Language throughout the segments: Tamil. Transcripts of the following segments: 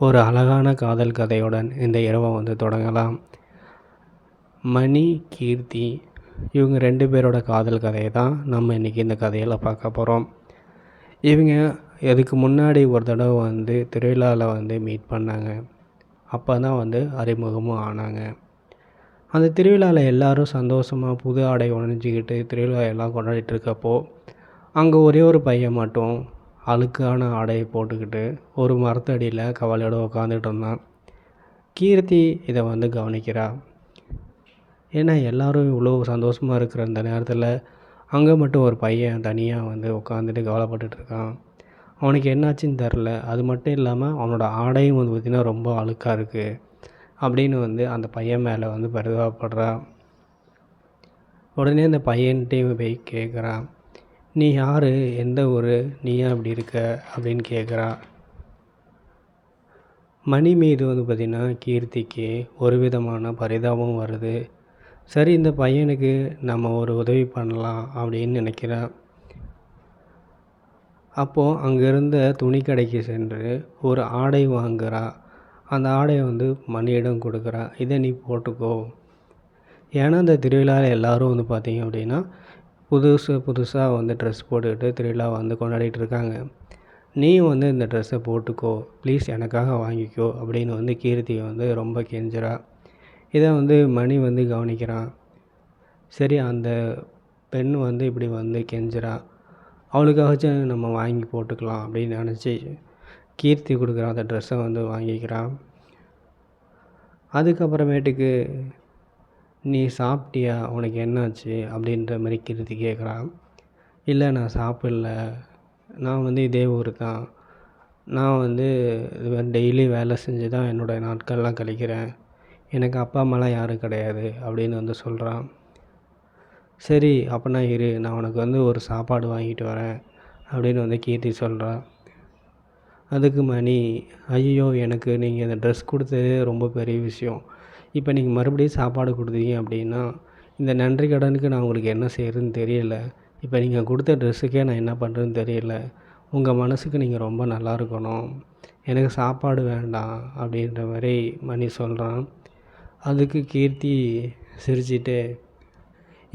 ஒரு அழகான காதல் கதையுடன் இந்த இரவை வந்து தொடங்கலாம். மணி, கீர்த்தி இவங்க 2 பேரோட காதல் கதையை தான் நம்ம இன்றைக்கி இந்த கதையில் பார்க்க போகிறோம். இவங்க இதுக்கு முன்னாடி ஒரு தடவை வந்து திருவிழாவில் வந்து மீட் பண்ணாங்க. அப்போ தான் வந்து அறிமுகமும் ஆனாங்க. அந்த திருவிழாவில் எல்லோரும் சந்தோஷமாக புது ஆடை உணர்ஞ்சிக்கிட்டு திருவிழா எல்லாம் கொண்டாடிட்டு இருக்கப்போ அங்கே ஒரே ஒரு பையன் மட்டும் அழுக்கான ஆடையை போட்டுக்கிட்டு ஒரு மரத்தடியில் கவலையோடு உட்காந்துட்டு இருந்தான். கீர்த்தி இதை வந்து கவனிக்கிறா. ஏன்னா எல்லோரும் இவ்வளோ சந்தோஷமாக இருக்கிற இந்த நேரத்தில் அங்கே மட்டும் ஒரு பையன் தனியாக வந்து உட்காந்துட்டு கவலைப்பட்டுட்டு இருக்கான். அவனுக்கு என்னாச்சுன்னு தெரில. அது மட்டும் இல்லாமல் அவனோட ஆடையும் வந்து பார்த்திங்கன்னா ரொம்ப அழுக்காக இருக்குது அப்படின்னு வந்து அந்த பையன் மேலே வந்து பரிதாபப்படுறா. உடனே அந்த பையன்கிட்டையும் போய் கேட்குறான், நீ யார், எந்த ஊர், நீ ஏன் அப்படி இருக்க அப்படின்னு கேட்குறா. மணி மீது வந்து பார்த்திங்கன்னா கீர்த்திக்கு ஒரு விதமான பரிதாபம் வருது. சரி, இந்த பையனுக்கு நம்ம ஒரு உதவி பண்ணலாம் அப்படின்னு நினைக்கிறா. அப்போது அங்கே இருந்த துணி கடைக்கு சென்று ஒரு ஆடை வாங்குகிறா. அந்த ஆடையை வந்து மணியிடம் கொடுக்குறா. இதை நீ போட்டுக்கோ. ஏன்னா இந்த திருவிழாவில் எல்லோரும் வந்து பார்த்திங்க அப்படின்னா புதுசாக வந்து ட்ரெஸ் போட்டுக்கிட்டு திருவிழா வந்து கொண்டாடிட்டு இருக்காங்க. நீயும் வந்து இந்த ட்ரெஸ்ஸை போட்டுக்கோ, ப்ளீஸ் எனக்காக வாங்கிக்கோ அப்படின்னு வந்து கீர்த்தி வந்து ரொம்ப கெஞ்சுறா. இதை வந்து மணி வந்து கவனிக்கிறான். சரி, அந்த பெண் வந்து இப்படி வந்து கெஞ்சுறா, அவளுக்காகச்சும் நம்ம வாங்கி போட்டுக்கலாம் அப்படின்னு நினச்சி கீர்த்தி கொடுக்குற அந்த ட்ரெஸ்ஸை வந்து வாங்கிக்கிறான். அதுக்கப்புறமேட்டுக்கு நீ சாப்பிட்டியா, உனக்கு என்னாச்சு அப்படின்ற மாதிரி கீர்த்தி கேட்குறான். இல்லை, நான் சாப்பிடல, நான் வந்து இதே ஊர் தான், நான் வந்து டெய்லி வேலை செஞ்சு தான் என்னோடய நாட்கள்லாம் கழிக்கிறேன், எனக்கு அப்பா அம்மாலாம் யாரும் கிடையாது அப்படின்னு வந்து சொல்கிறான். சரி, அப்போனா இரு, நான் உனக்கு வந்து ஒரு சாப்பாடு வாங்கிட்டு வரேன் அப்படின்னு வந்து கீர்த்தி சொல்கிறான். அதுக்கு மணி, ஐயோ, எனக்கு நீங்கள் இந்த ட்ரெஸ் கொடுத்தது ரொம்ப பெரிய விஷயம், இப்போ நீங்கள் மறுபடியும் சாப்பாடு கொடுத்தீங்க அப்படின்னா இந்த நன்றி கடனுக்கு நான் உங்களுக்கு என்ன செய்கிறதுன்னு தெரியல, இப்போ நீங்கள் கொடுத்த ட்ரெஸ்ஸுக்கே நான் என்ன பண்ணுறதுன்னு தெரியல, உங்கள் மனசுக்கு நீங்கள் ரொம்ப நல்லா இருக்கணும், எனக்கு சாப்பாடு வேண்டாம் அப்படின்ற மாதிரி மணி சொல்கிறான். அதுக்கு கீர்த்தி சிரிச்சிட்டு,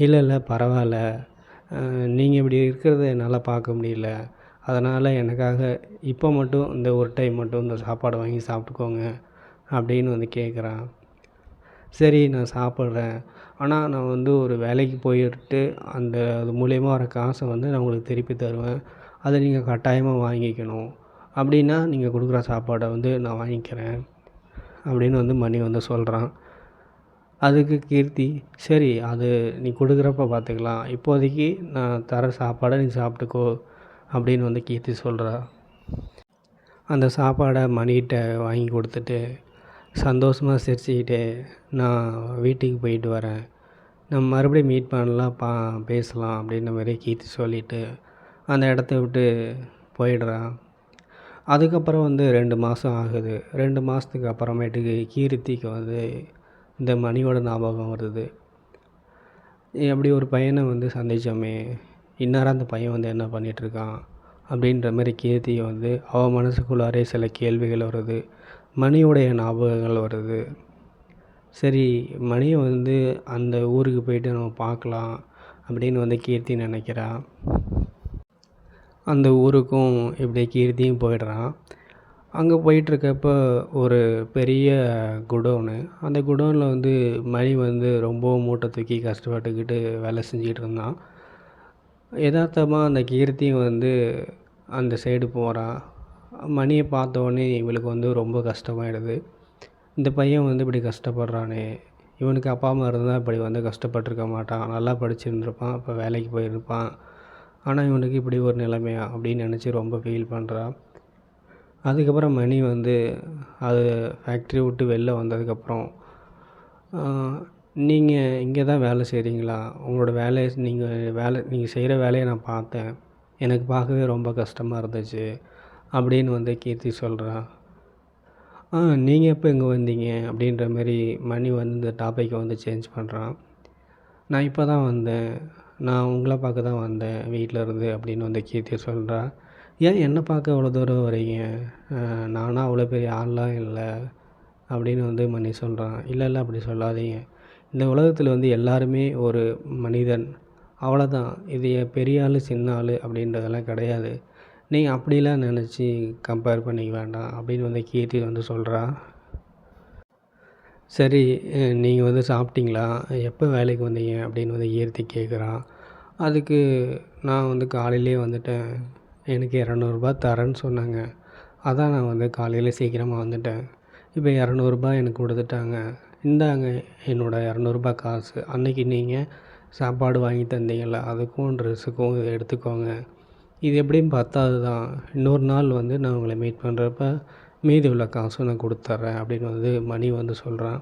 இல்லை பரவாயில்ல, நீங்கள் இப்படி இருக்கிறத என்னால் பார்க்க முடியல, அதனால் எனக்காக இப்போ மட்டும் இந்த ஒரு டைம் மட்டும் இந்த சாப்பாடு வாங்கி சாப்பிட்டுக்கோங்க அப்படின்னு வந்து கேட்குறான். சரி, நான் சாப்பிட்றேன், ஆனால் நான் வந்து ஒரு வேலைக்கு போயிட்டு அது மூலயமா வர காசை வந்து நான் உங்களுக்கு திருப்பி தருவேன், அதை நீங்கள் கட்டாயமாக வாங்கிக்கணும், அப்படின்னா நீங்கள் கொடுக்குற சாப்பாடை வந்து நான் வாங்கிக்கிறேன் அப்படின்னு வந்து மணி வந்து சொல்கிறான். அதுக்கு கீர்த்தி, சரி, அது நீ கொடுக்குறப்ப பார்த்துக்கலாம், இப்போதைக்கு நான் தர சாப்பாடை நீ சாப்பிட்டுக்கோ அப்படின்னு வந்து கீர்த்தி சொல்கிறா. அந்த சாப்பாடை மணிகிட்ட வாங்கி கொடுத்துட்டு சந்தோஷமாக சிரிச்சுக்கிட்டு, நான் வீட்டுக்கு போயிட்டு வரேன், நம்ம மறுபடியும் மீட் பண்ணலாம், பேசலாம் அப்படின்ற மாதிரி கீர்த்தி சொல்லிவிட்டு அந்த இடத்த விட்டு போயிடுறான். அதுக்கப்புறம் வந்து 2 மாதம் ஆகுது. 2 மாதத்துக்கு அப்புறமேட்டுக்கு கீர்த்திக்கு வந்து இந்த மணியோட ஞாபகம் வருது. அப்படி ஒரு பையனை வந்து சந்தித்தோமே, இந்நேரம் அந்த பையன் வந்து என்ன பண்ணிகிட்ருக்கான் அப்படின்ற மாதிரி கீர்த்தி வந்து அவன் மனசுக்குள்ளாரே சில கேள்விகள் வருது. மணியோடைய ஞாபகங்கள் வருது. சரி, மணியை வந்து அந்த ஊருக்கு போயிட்டு நம்ம பார்க்கலாம் அப்படின்னு வந்து கீர்த்தி நினைக்கிறா. அந்த ஊருக்கும் இப்படி கீர்த்தியும் போயிடுறான். அங்கே போயிட்டுருக்கப்ப ஒரு பெரிய குடோனு. அந்த குடோனில் வந்து மணி வந்து ரொம்ப மூட்டை தூக்கி கஷ்டப்பட்டுக்கிட்டு வேலை செஞ்சுக்கிட்டு இருந்தான். யதார்த்தமாக அந்த கீர்த்தியும் வந்து அந்த சைடு போகிறான். மணியை பார்த்தோன்னே இவளுக்கு வந்து ரொம்ப கஷ்டமாயிடுது. இந்த பையன் வந்து இப்படி கஷ்டப்படுறானே, இவனுக்கு அப்பா அம்மா இருந்தால் இப்படி வந்து கஷ்டப்பட்டிருக்க மாட்டான், நல்லா படிச்சுருந்துருப்பான், இப்போ வேலைக்கு போயிருப்பான், ஆனால் இவனுக்கு இப்படி ஒரு நிலைமையா அப்படின்னு நினச்சி ரொம்ப ஃபீல் பண்ணுறான். அதுக்கப்புறம் மணி வந்து அது ஃபேக்ட்ரி விட்டு வெளில வந்ததுக்கப்புறம், நீங்கள் இங்கே தான் வேலை செய்கிறீங்களா, உங்களோட வேலையை நீங்கள் செய்கிற வேலையை நான் பார்த்தேன், எனக்கு பார்க்கவே ரொம்ப கஷ்டமாக இருந்துச்சு அப்படின்னு வந்து கீர்த்தி சொல்கிறா. நீங்கள் எப்போ இங்கே வந்தீங்க அப்படின்ற மாரி மணி வந்து இந்த டாப்பிக்கை வந்து சேஞ்ச் பண்ணுறான். நான் இப்போ தான் வந்தேன், நான் உங்களை பார்க்க தான் வந்தேன் வீட்டில் இருந்து அப்படின்னு வந்து கீர்த்தி சொல்கிறா. ஏன் என்ன பார்க்க அவ்வளோ தூரம் வரீங்க? நான்லாம் அவ்வளோ பெரிய ஆள்லாம் இல்ல. அப்படின்னு வந்து மணி சொல்கிறான். இல்லை இல்லை அப்படி சொல்லாதீங்க. இந்த உலகத்தில் வந்து எல்லாருமே ஒரு மனிதன். அவ்வளோதான். இது பெரிய ஆள் சின்ன ஆள் அப்படின்றதெல்லாம் கிடையாது. நீங்கள் அப்படிலாம் நினச்சி கம்பேர் பண்ணிக்க வேண்டாம் அப்படின்னு வந்து கீர்த்தி வந்து சொல்கிறா. சரி, நீங்கள் வந்து சாப்பிட்டீங்களா? எப்போ வேலைக்கு வந்தீங்க அப்படின்னு வந்து கீர்த்தி கேட்குறான். அதுக்கு நான் வந்து காலையிலேயே வந்துட்டேன். எனக்கு ரூ. 200 தரேன்னு சொன்னாங்க. அதான் நான் வந்து காலையில் சீக்கிரமாக வந்துட்டேன். இப்போ ரூ. 200 எனக்கு கொடுத்துட்டாங்க. இந்தாங்க என்னோட ரூ. 200 காசு. அன்றைக்கி நீங்கள் சாப்பாடு வாங்கி தந்தீங்கள்ல, அதுக்கும் ட்ரெஸ்ஸுக்கும் இதை எடுத்துக்கோங்க. இது எப்படியும் பத்தாது தான். இன்னொரு நாள் வந்து நான் உங்களை மீட் பண்ணுறப்ப மீதி உள்ள காசும் நான் கொடுத்துட்றேன் அப்படின்னு வந்து மணி வந்து சொல்கிறான்.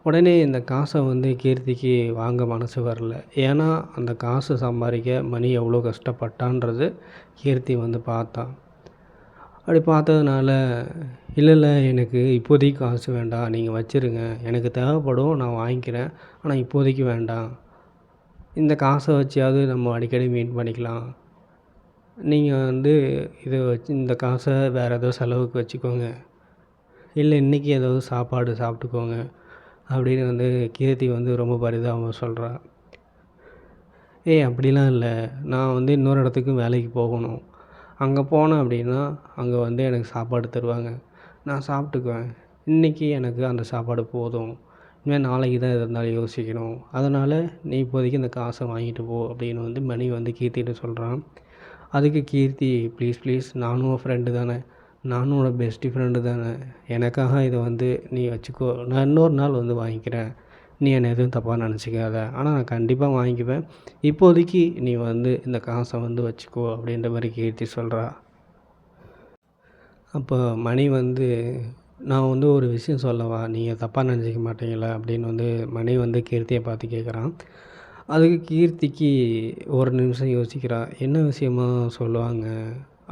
உடனே இந்த காசை வந்து கீர்த்திக்கு வாங்க மனசு வரல. ஏன்னா அந்த காசு சம்பாதிக்க மணி எவ்வளோ கஷ்டப்பட்டான்றது கீர்த்தி வந்து பார்த்தான். அப்படி பார்த்ததுனால, இல்லை இல்லை எனக்கு இப்போதைக்கு காசு வேண்டாம், நீங்கள் வச்சுருங்க. எனக்கு தேவைப்படும், நான் வாங்கிக்கிறேன். ஆனால் இப்போதைக்கு வேண்டாம். இந்த காசை வச்சாவது நம்ம அடிக்கடி மீட் பண்ணிக்கலாம். நீங்கள் வந்து இதை வச்சு இந்த காசை வேறு ஏதோ செலவுக்கு வச்சுக்கோங்க. இல்லை இன்றைக்கி ஏதாவது சாப்பாடு சாப்பிட்டுக்கோங்க அப்படின்னு வந்து கீர்த்தி வந்து ரொம்ப பரிதாபமாக சொல்கிறா. ஏய் அப்படிலாம் இல்லை, நான் வந்து இன்னொரு இடத்துக்கு வேலைக்கு போகணும். அங்கே போனேன் அப்படின்னா அங்கே வந்து எனக்கு சாப்பாடு தருவாங்க. நான் சாப்பிட்டுக்குவேன். இன்றைக்கி எனக்கு அந்த சாப்பாடு போதும். இனிமேல் நாளைக்கு தான் எது இருந்தாலும் யோசிக்கணும். அதனால் நீ இப்போதைக்கு இந்த காசை வாங்கிட்டு போ அப்படின்னு வந்து மணி வந்து கீர்த்திகிட்ட சொல்கிறான். அதுக்கு கீர்த்தி, ப்ளீஸ் ப்ளீஸ் நானும் உன் ஃப்ரெண்டு தானே, நானும் உன்னோட பெஸ்ட்டு ஃப்ரெண்டு தானே, எனக்காக இதை வந்து நீ வச்சுக்கோ, நான் இன்னொரு நாள் வந்து வாங்கிக்கிறேன். நீ என்னை எதுவும் தப்பாக நினச்சிக்காத. ஆனால் நான் கண்டிப்பாக வாங்கிக்குவேன். இப்போதைக்கு நீ வந்து இந்த காசை வந்து வச்சுக்கோ அப்படின்ற மாதிரி கீர்த்தி சொல்கிறா. அப்போ மணி வந்து, நான் வந்து ஒரு விஷயம் சொல்லவா, நீங்கள் தப்பாக நினச்சிக்க மாட்டீங்களா அப்படின்னு வந்து மணி வந்து கீர்த்தியை பார்த்து கேட்குறான். அதுக்கு கீர்த்திக்கு ஒரு நிமிஷம் யோசிக்கிறா. என்ன விஷயமா சொல்லுவாங்க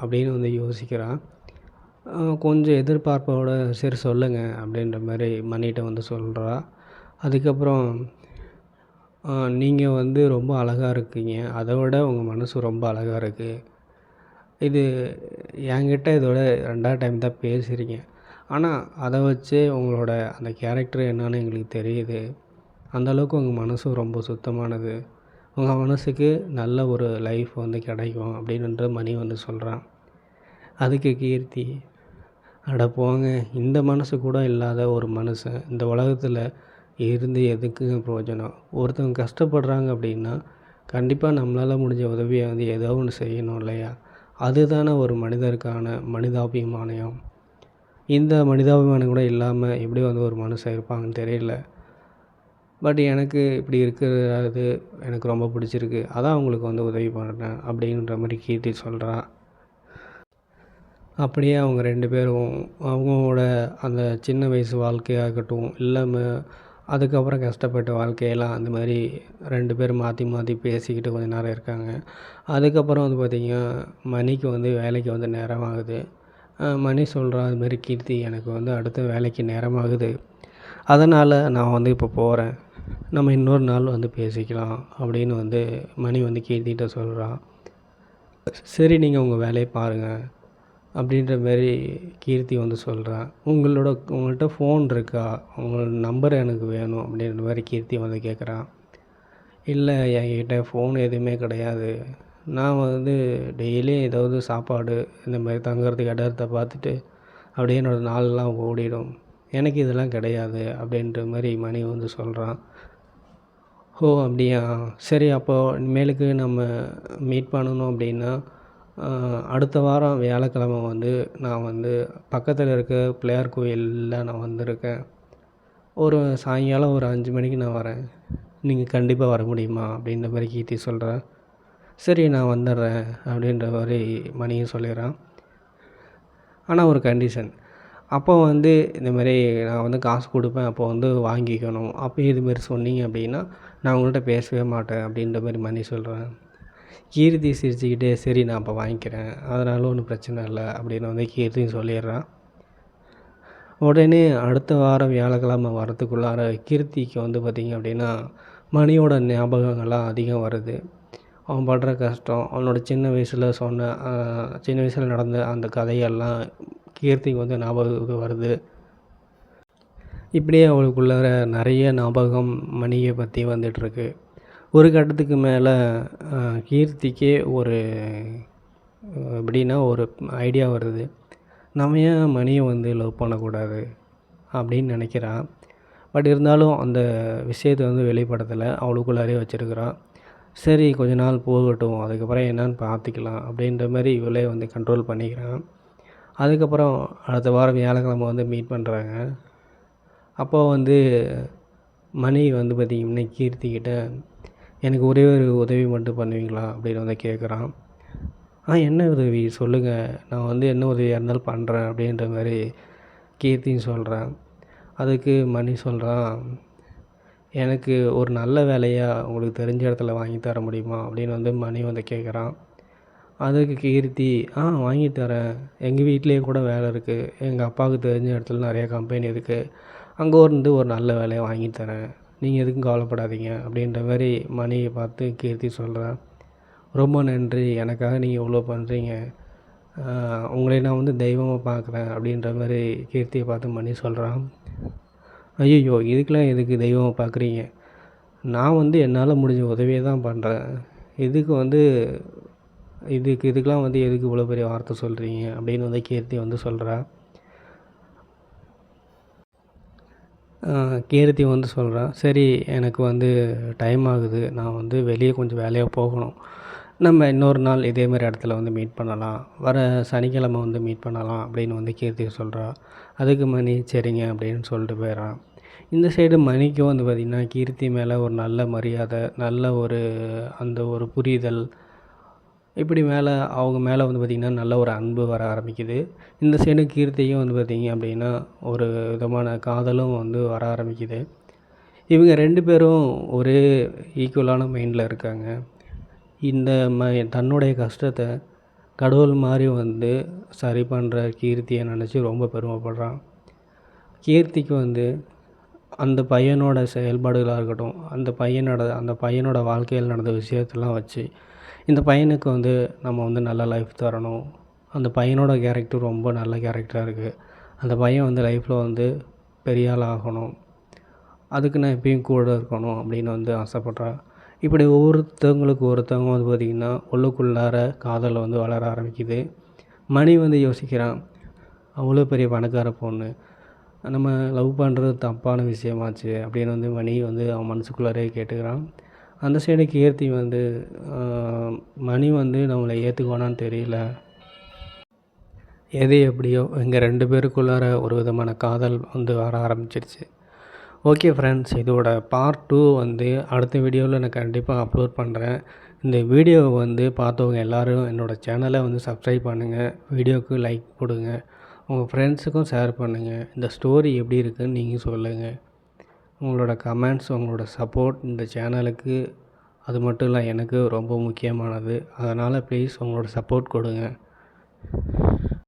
அப்படின்னு வந்து யோசிக்கிறா. கொஞ்சம் எதிர்பார்ப்போட சரி சொல்லுங்க அப்படின்ற மாதிரி மணிகிட்ட வந்து சொல்கிறா. அதுக்கப்புறம் நீங்கள் வந்து ரொம்ப அழகா இருக்கீங்க. அதை விட உங்கள் மனசு ரொம்ப அழகா இருக்குது. இது என்கிட்ட இதோட 2வது டைம் தான் பேசுகிறீங்க. ஆனால் அதை வச்சே உங்களோட அந்த கேரக்டர் என்னன்னு எங்களுக்கு தெரியுது. அந்தளவுக்கு உங்கள் மனசும் ரொம்ப சுத்தமானது. உங்கள் மனசுக்கு நல்ல ஒரு லைஃப் வந்து கிடைக்கும் அப்படின்ற மணி வந்து சொல்கிறான். அதுக்கு கீர்த்தி, அட போங்க, இந்த மனசு கூட இல்லாத ஒரு மனுஷன் இந்த உலகத்தில் இருந்து எதுக்குங்க பிரயோஜனம்? ஒருத்தவங்க கஷ்டப்படுறாங்க அப்படின்னா கண்டிப்பாக நம்மளால் முடிஞ்ச உதவியை வந்து ஏதோ ஒன்று செய்யணும் இல்லையா? அதுதானே ஒரு மனிதருக்கான மனிதாபிமானம். இந்த மனிதாபிமானம் கூட இல்லாமல் எப்படி வந்து ஒரு மனுஷன் இருப்பாங்கன்னு தெரியல. பட் எனக்கு இப்படி இருக்கிறது எனக்கு ரொம்ப பிடிச்சிருக்கு. அதான் அவங்களுக்கு வந்து உதவி பண்ணுறேன் அப்படின்ற மாதிரி கீர்த்தி சொல்கிறா. அப்படியே அவங்க 2 பேரும் அவங்களோட அந்த சின்ன வயசு வாழ்க்கையாக இருக்கட்டும், இல்லாமல் அதுக்கப்புறம் கஷ்டப்பட்ட வாழ்க்கையெல்லாம் அந்த மாதிரி 2 பேரும் மாற்றி மாற்றி பேசிக்கிட்டு கொஞ்ச நேரம் இருக்காங்க. அதுக்கப்புறம் வந்து பார்த்திங்கன்னா மணிக்கு வந்து வேலைக்கு வந்து நேரமாகுது. மணி சொல்கிறா, அதுமாரி கீர்த்தி எனக்கு வந்து அடுத்த வேலைக்கு நேரமாகுது. அதனால் நான் வந்து இப்போ போகிறேன். நம்ம இன்னொரு நாள் வந்து பேசிக்கலாம் அப்படின்னு வந்து மணி வந்து கீர்த்திகிட்ட சொல்கிறான். சரி, நீங்கள் உங்கள் வேலையை பாருங்கள் அப்படின்ற மாரி கீர்த்தி வந்து சொல்கிறான். உங்கள்கிட்ட ஃபோன் இருக்கா? உங்கள் நம்பர் எனக்கு வேணும் அப்படின்ற மாதிரி கீர்த்தி வந்து கேட்குறான். இல்லை, என்கிட்ட ஃபோன் எதுவுமே கிடையாது. நான் வந்து டெய்லியும் ஏதாவது சாப்பாடு இந்த மாதிரி தங்குறதுக்கு இடத்த பார்த்துட்டு அப்படியே என்னோடய நாளெலாம் ஓடிடும். எனக்கு இதெல்லாம் கிடையாது அப்படின்ற மாதிரி மணி வந்து சொல்கிறான். ஓ அப்படியா, சரி, அப்போது இனிமேலுக்கு நம்ம மீட் பண்ணணும் அப்படின்னா அடுத்த வாரம் வியாழக்கிழமை வந்து நான் வந்து பக்கத்தில் இருக்க பிள்ளையார் கோயிலில் நான் வந்திருக்கேன். ஒரு சாயங்காலம் ஒரு 5 மணிக்கு நான் வரேன். நீங்கள் கண்டிப்பாக வர முடியுமா அப்படின்ற மாதிரி கீர்த்தி சொல்கிறா. சரி, நான் வந்துடுறேன் அப்படின்ற மாதிரி மணியும் சொல்லிடுறான். ஆனால் ஒரு கண்டிஷன், அப்போ வந்து இந்தமாரி நான் வந்து காசு கொடுப்பேன், அப்போ வந்து வாங்கிக்கணும். அப்போ இதுமாரி சொன்னீங்க அப்படின்னா நான் உங்கள்கிட்ட பேசவே மாட்டேன் அப்படின்ற மாதிரி மணி சொல்கிறேன். கீர்த்தி சிரிச்சுக்கிட்டே, சரி நான் அப்போ வாங்கிக்கிறேன், அதனால ஒன்றும் பிரச்சனை இல்லை அப்படின்னு வந்து கீர்த்தியும் சொல்லிடுறான். உடனே அடுத்த வாரம் வியாழக்கிழமை வரத்துக்குள்ளார கீர்த்திக்கு வந்து பார்த்திங்க அப்படின்னா மணியோட ஞாபகங்கள்லாம் அதிகம் வருது. அவன் படுற கஷ்டம், அவனோட சின்ன வயசில் சின்ன வயசில் நடந்த அந்த கதையெல்லாம் கீர்த்திக்கு வந்து ஞாபகம் வருது. இப்படியே அவளுக்குள்ளார நிறைய ஞாபகம் மணியை பற்றி வந்துட்டுருக்கு. ஒரு கட்டத்துக்கு மேலே கீர்த்திக்கே ஒரு எப்படின்னா ஒரு ஐடியா வருது. நம்ம ஏன் மணியை வந்து லவ் பண்ணக்கூடாது அப்படின்னு நினைக்கிறான். பட் இருந்தாலும் அந்த விஷயத்தை வந்து வெளிப்படுத்தலை, அவளுக்குள்ளாரே வச்சுருக்கிறான். சரி கொஞ்ச நாள் போகட்டும், அதுக்கப்புறம் என்னன்னு பார்த்துக்கலாம் அப்படின்ற மாதிரி இவளே வந்து கண்ட்ரோல் பண்ணிக்கிறான். அதுக்கப்புறம் அடுத்த வாரம் வியாழக்கிழமை வந்து மீட் பண்ணுறாங்க. அப்போ வந்து மணி வந்து பார்த்திங்கன்னா கீர்த்திக்கிட்ட எனக்கு ஒரே ஒரு உதவி மட்டும் பண்ணுவீங்களா அப்படின்னு வந்து கேட்குறான். என்ன உதவி சொல்லுங்கள், நான் வந்து என்ன உதவியாக இருந்தாலும் பண்ணுறேன் அப்படின்ற மாதிரி கீர்த்தின்னு சொல்கிறேன். அதுக்கு மணி சொல்கிறான், எனக்கு ஒரு நல்ல வேலையாக உங்களுக்கு தெரிஞ்ச இடத்துல வாங்கி தர முடியுமா அப்படின்னு வந்து மணி வந்து கேட்குறான். அதுக்கு கீர்த்தி வாங்கி தரேன், எங்கள் வீட்டிலேயே கூட வேலை இருக்குது, எங்கள் அப்பாவுக்கு தெரிஞ்ச இடத்துல நிறையா கம்பெனி இருக்குது, அங்கே வந்து ஒரு நல்ல வேலையை வாங்கி தரேன், நீங்கள் எதுக்கும் கவலைப்படாதீங்க அப்படின்ற மாதிரி மணியை பார்த்து கீர்த்தி சொல்கிறேன். ரொம்ப நன்றி, எனக்காக நீங்கள் இவ்வளோ பண்ணுறீங்க, உங்களை நான் வந்து தெய்வமாக பார்க்குறேன் அப்படின்ற மாதிரி கீர்த்தியை பார்த்து மணி சொல்கிறான். ஐயோ இதுக்கெலாம் எதுக்கு தெய்வமாக பார்க்குறீங்க, நான் வந்து என்னால் முடிஞ்ச உதவியை தான் பண்ணுறேன், இதுக்கெலாம் வந்து எதுக்கு இவ்வளோ பெரிய வார்த்தை சொல்கிறீங்க அப்படின்னு வந்து கீர்த்தி வந்து சொல்கிறா. கீர்த்தி வந்து சொல்கிறான், சரி எனக்கு வந்து டைம் ஆகுது, நான் வந்து வெளியே கொஞ்சம் வேலையாக போகணும், நம்ம இன்னொரு நாள் இதேமாதிரி இடத்துல வந்து மீட் பண்ணலாம், வர சனிக்கிழமை வந்து மீட் பண்ணலாம் அப்படின்னு வந்து கீர்த்தி சொல்கிறா. அதுக்கு மணி சரிங்க அப்படின்னு சொல்லிட்டு போயிடறான். இந்த சைடு மணிக்கும் வந்து பார்த்திங்கன்னா கீர்த்தி மேலே ஒரு நல்ல மரியாதை, நல்ல அந்த ஒரு புரிதல், இப்படி அவங்க மேலே வந்து பார்த்திங்கன்னா நல்ல ஒரு அன்பு வர ஆரம்பிக்குது. இந்த சைடு கீர்த்தியும் வந்து பார்த்திங்க அப்படின்னா ஒரு விதமான காதலும் வந்து வர ஆரம்பிக்குது. இவங்க 2 பேரும் ஒரே ஈக்குவலான மைண்டில் இருக்காங்க. இந்த தன்னுடைய கஷ்டத்தை கடவுள் மாதிரி வந்து சரி பண்ணுற கீர்த்தியை நினச்சி ரொம்ப பெருமைப்படுறான். கீர்த்திக்கு வந்து அந்த பையனோட செயல்பாடுகளாக இருக்கட்டும், அந்த பையனோட வாழ்க்கையில் நடந்த விஷயத்தெல்லாம் வச்சு இந்த பையனுக்கு வந்து நம்ம வந்து நல்ல லைஃப் தரணும், அந்த பையனோட கேரக்டர் ரொம்ப நல்ல கேரக்டராக இருக்குது, அந்த பையன் வந்து லைஃப்பில் வந்து பெரிய ஆள் ஆகணும், அதுக்கு நான் எப்பயும் கூட இருக்கணும் அப்படின்னு வந்து ஆசைப்பட்றேன். இப்படி ஒருத்தவங்க வந்து பார்த்திங்கன்னா உள்ளுக்குள்ளார காதல் வந்து வளர ஆரம்பிக்குது. மணி வந்து யோசிக்கிறான், அவ்வளோ பெரிய பணக்கார பொண்ணு, நம்ம லவ் பண்ணுறது தப்பான விஷயமாச்சு அப்படின்னு வந்து மணி வந்து அவன் மனசுக்குள்ளாரே கேட்டுக்கிறான். அந்த சைடு கீர்த்தி வந்து மணி வந்து நம்மளை ஏற்றுக்குவானான்னு தெரியல. எது எப்படியோ எங்கள் 2 பேருக்குள்ளார ஒரு விதமான காதல் வந்து வர ஆரம்பிச்சிருச்சு. ஓகே ஃப்ரெண்ட்ஸ், இதோட பார்ட் 2 வந்து அடுத்த வீடியோவில் நான் கண்டிப்பாக அப்லோட் பண்ணுறேன். இந்த வீடியோவை வந்து பார்த்தவங்க எல்லோரும் என்னோடய சேனலை வந்து சப்ஸ்கிரைப் பண்ணுங்கள், வீடியோவுக்கு லைக் போடுங்க, உங்கள் ஃப்ரெண்ட்ஸுக்கும் ஷேர் பண்ணுங்கள். இந்த ஸ்டோரி எப்படி இருக்குதுன்னு நீங்கள் சொல்லுங்கள். உங்களோட கமெண்ட்ஸ், உங்களோட சப்போர்ட் இந்த சேனலுக்கு, அது மட்டும் இல்லை எனக்கு ரொம்ப முக்கியமானது. அதனால் ப்ளீஸ் உங்களோட சப்போர்ட் கொடுங்க.